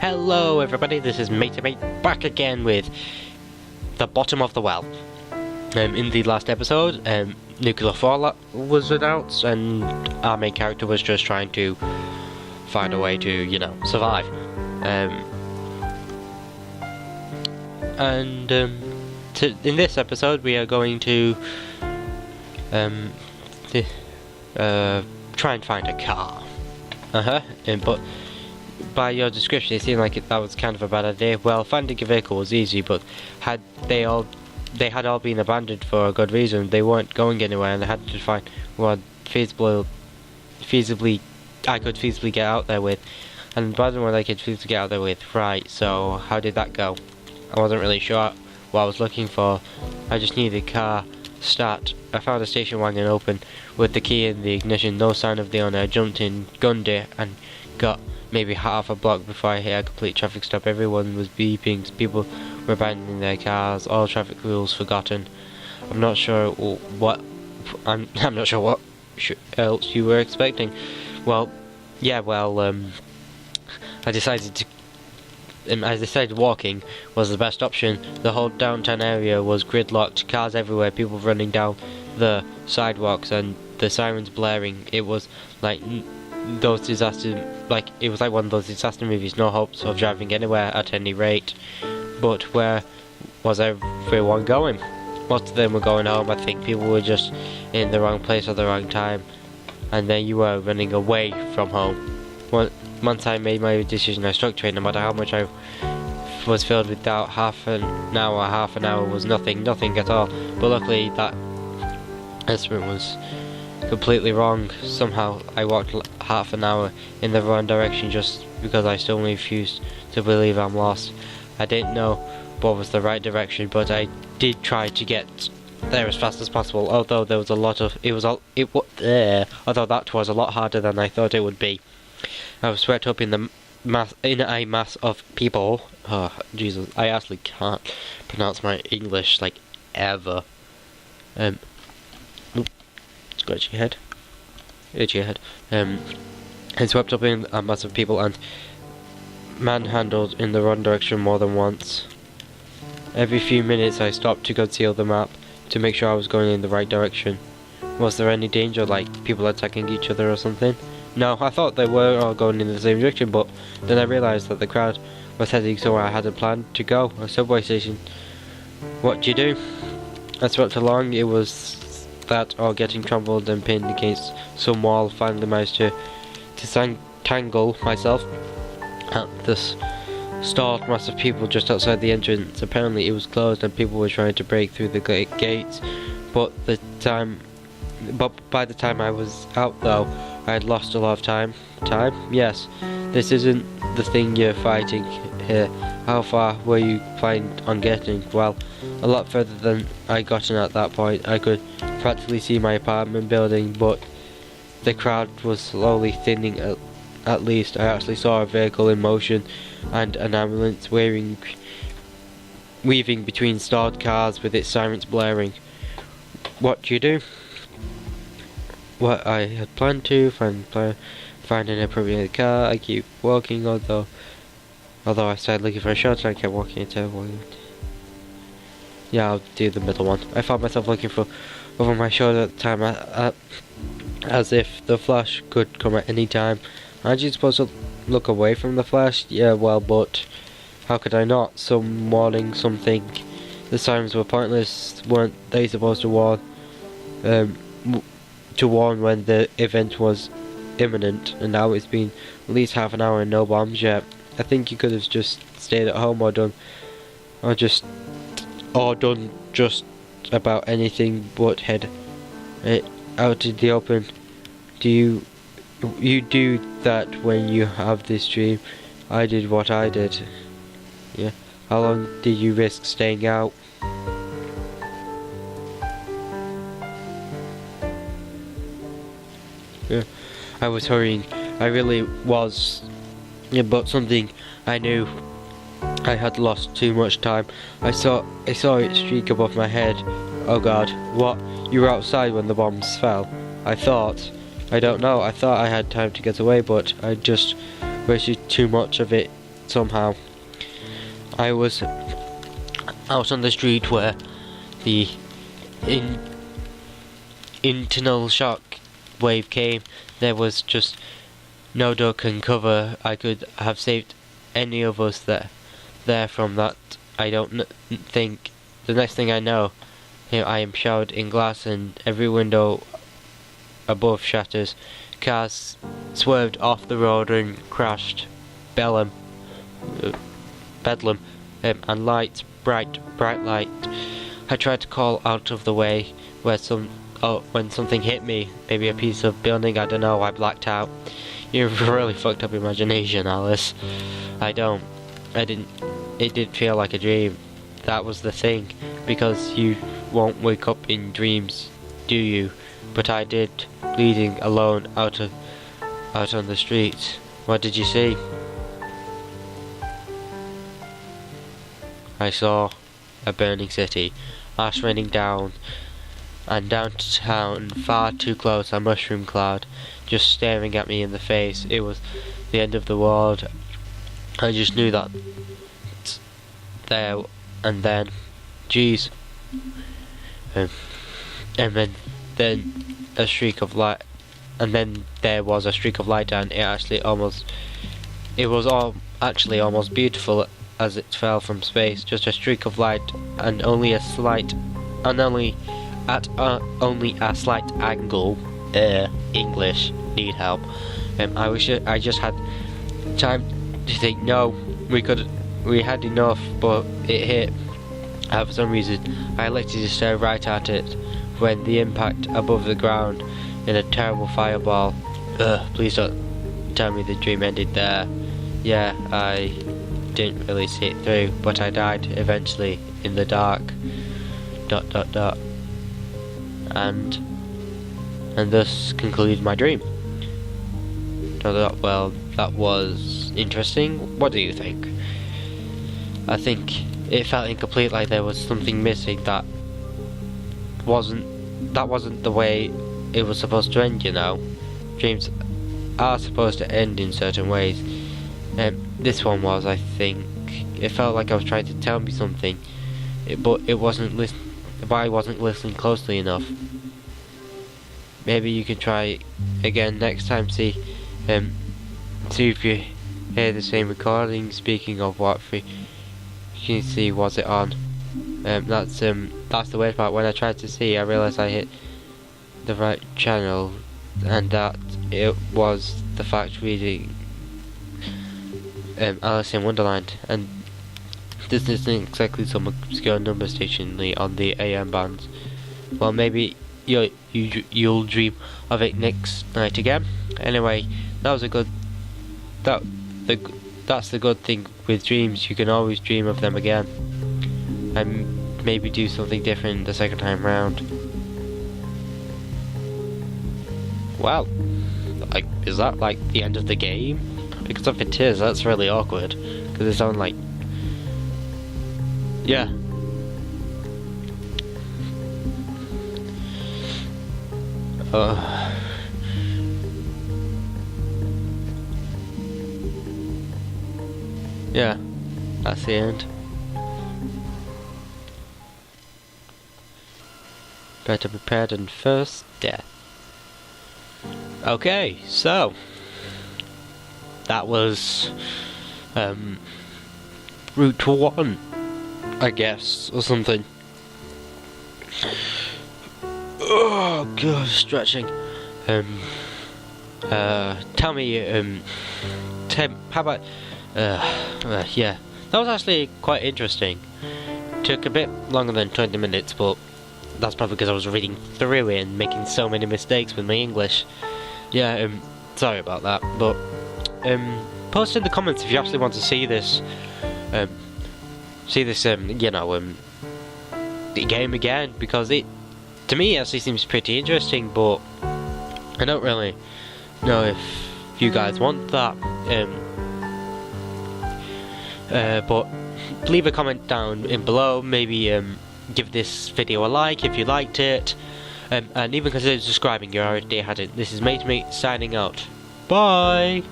Hello everybody, this is Mate back again with The Bottom of the Well. In the last episode, nuclear fallout was announced and our main character was just trying to find a way to, survive. In this episode we are going to try and find a car. But by your description, it seemed like that was kind of a bad idea. Well, finding a vehicle was easy, but they had all been abandoned for a good reason. They weren't going anywhere, and I had to find what feasibly I could feasibly get out there with. And rather than what I could feasibly get out there with, right? So how did that go? I wasn't really sure what I was looking for. I just needed a car start. I found a station wagon open with the key in the ignition. No sign of the owner. I jumped in, gunned it, and got maybe half a block before I hit a complete traffic stop. Everyone was beeping, people were abandoning their cars, all traffic rules forgotten. I'm not sure what else you were expecting. I decided walking was the best option. The whole downtown area was gridlocked, cars everywhere, people running down the sidewalks and the sirens blaring. It was like one of those disaster movies. No hopes of driving anywhere at any rate. But where was everyone going? Most of them were going home. I think people were just in the wrong place at the wrong time, and then you were running away from home. Once I made my decision, I stuck to it. No matter how much I was filled with doubt, half an hour was nothing at all. But luckily that estimate was completely wrong. Somehow I walked half an hour in the wrong direction just because I still refused to believe I'm lost. I didn't know what was the right direction, but I did try to get there as fast as possible. Although that was a lot harder than I thought it would be. I was swept up in a mass of people. Oh Jesus! I actually can't pronounce my English like ever. Scratch your head. Itchy head. And swept up in a mass of people and manhandled in the wrong direction more than once. Every few minutes I stopped to conceal the map to make sure I was going in the right direction. Was there any danger, like people attacking each other or something? No, I thought they were all going in the same direction, but then I realised that the crowd was heading somewhere I hadn't planned to go, a subway station. What do you do? I swept along. It was that or getting trampled and pinned against some wall. Finally managed to tangle myself at this stalled mass of people just outside the entrance. Apparently it was closed and people were trying to break through the gates, but by the time I was out though, I had lost a lot of time. Yes, this isn't the thing you're fighting here. How far were you planning on getting? Well, a lot further than I gotten at that point. I could practically see my apartment building, but the crowd was slowly thinning. At least I actually saw a vehicle in motion and an ambulance weaving between stalled cars with its sirens blaring. What do you do? What I had planned to find an appropriate car. I keep walking, although I started looking for a shelter. I kept walking until walking. Yeah, I'll do the middle one. I found myself looking for over my shoulder at the time, as if the flash could come at any time. Aren't you supposed to look away from the flash? Yeah, well, but how could I not? Some warning, something. The sirens were pointless. Weren't they supposed to warn when the event was imminent? And now it's been at least half an hour and no bombs yet. I think you could have just stayed at home or done just about anything but head out in the open. Do you do that when you have this dream? I did what I did. Yeah. How long did you risk staying out? Yeah. I was hurrying. I really was. Yeah, but something I knew. I had lost too much time. I saw it streak above my head. Oh God, what? You were outside when the bombs fell. I don't know, I thought I had time to get away, but I just wasted too much of it somehow. I was out on the street where the internal shock wave came. There was just no duck and cover. I could have saved any of us there from that. I don't think. The next thing I know, here I am showered in glass and every window above shatters. Cars swerved off the road and crashed. Bedlam, and lights, bright light. I tried to call out of the way when something hit me, maybe a piece of building, I don't know. I blacked out. You have a really fucked up imagination, Alice. It didn't feel like a dream. That was the thing, because you won't wake up in dreams, do you? But I did, bleeding alone out on the streets. What did you see? I saw a burning city, ash raining down, and down to town, far too close, a mushroom cloud, just staring at me in the face. It was the end of the world. I just knew that there and then. Jeez. And then a streak of light, and then there was a streak of light, and it was almost beautiful as it fell from space. Just a streak of light, and only a slight angle. English need help. I just had time to think. No, we had enough, but it hit. For some reason, I elected to stare right at it when the impact above the ground in a terrible fireball. Please don't tell me the dream ended there. Yeah, I didn't really see it through, but I died eventually in the dark. ... And thus concluded my dream. Well, that was interesting. What do you think? I think it felt incomplete, like there was something missing that wasn't the way it was supposed to end, you know. Dreams are supposed to end in certain ways. This one was, I think. It felt like I was trying to tell me something, but I wasn't listening closely enough. Maybe you can try again next time. See if you hear the same recording. Speaking of what, you can see, was it on? That's the weird part. When I tried to see, I realised I hit the right channel, and that it was the fact reading Alice in Wonderland, and this isn't exactly some obscure number station on the AM bands. Well, maybe you'll dream of it next night again. Anyway, that's the good thing with dreams. You can always dream of them again, and maybe do something different the second time round. Well, is that like the end of the game? Because if it is, that's really awkward. Because it sounds like, yeah. Yeah, that's the end. Better prepared than first death. Okay, so that was Route 1, I guess, or something. Oh god, stretching. Tell me, Tim, how about, yeah, that was actually quite interesting. Took a bit longer than 20 minutes, but that's probably because I was reading through it and making so many mistakes with my English. Yeah, sorry about that, but post in the comments if you actually want to see this, you know, the game again, because it, to me, actually seems pretty interesting, but I don't really know if you guys want that. But leave a comment down in below. Maybe give this video a like if you liked it, and even consider subscribing if you already hadn't. This is MateMate signing out. Bye.